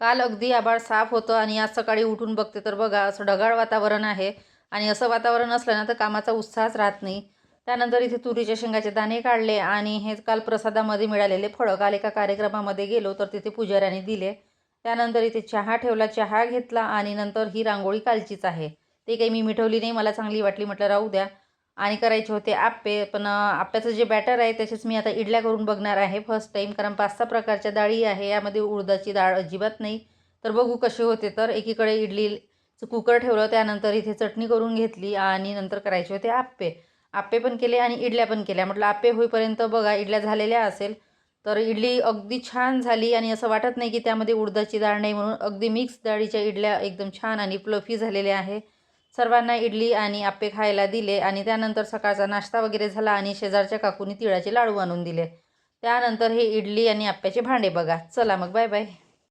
काल अगदी आभाळ साफ होतं आणि आज सकाळी उठून बघते तर बघा असं ढगाळ वातावरण आहे आणि असं वातावरण असलं ना तर कामाचा उत्साहच राहत नाही. त्यानंतर इथे तुरीच्या शेंगाचे दाणे काढले आणि हे काल प्रसादामध्ये मिळालेले फळं काल एका कार्यक्रमामध्ये गेलो तर तिथे पुजाऱ्याने दिले. त्यानंतर इथे चहा ठेवला, चहा घेतला आणि नंतर ही रांगोळी कालचीच आहे. ते काही मी मिटवली नाही, मला चांगली वाटली म्हटलं राहू द्या. आणि करायचे होते आप्पे, पण आप्याचं जे बॅटर आहे त्याचेच मी आता इडल्या करून बघणार आहे फर्स्ट टाईम. कारण 5-6 प्रकारच्या डाळी आहे, यामध्ये उडदाची डाळ अजिबात नाही. तर बघू कसे होते. तर एकीकडे इडलीचं कुकर ठेवलं, त्यानंतर इथे चटणी करून घेतली आणि नंतर करायचे होते आप्पे. आप्पे पण केले आणि इडल्या पण केल्या. म्हटलं आप्पे होईपर्यंत बघा इडल्या झालेल्या असेल. तर इडली अगदी छान झाली आणि असं वाटत नाही की त्यामध्ये उडदाची डाळ नाही म्हणून. अगदी मिक्स डाळीच्या इडल्या एकदम छान आणि फ्लफी झालेल्या आहे. सर्वांना इडली आणि आप्पे खायला दिले आणि त्यानंतर सकाळचा नाश्ता वगैरे झाला आणि शेजारच्या काकूनी तिळाचे लाडू आणून दिले. त्यानंतर हे इडली आणि आप्याचे भांडे बघा. चला मग बाय बाय.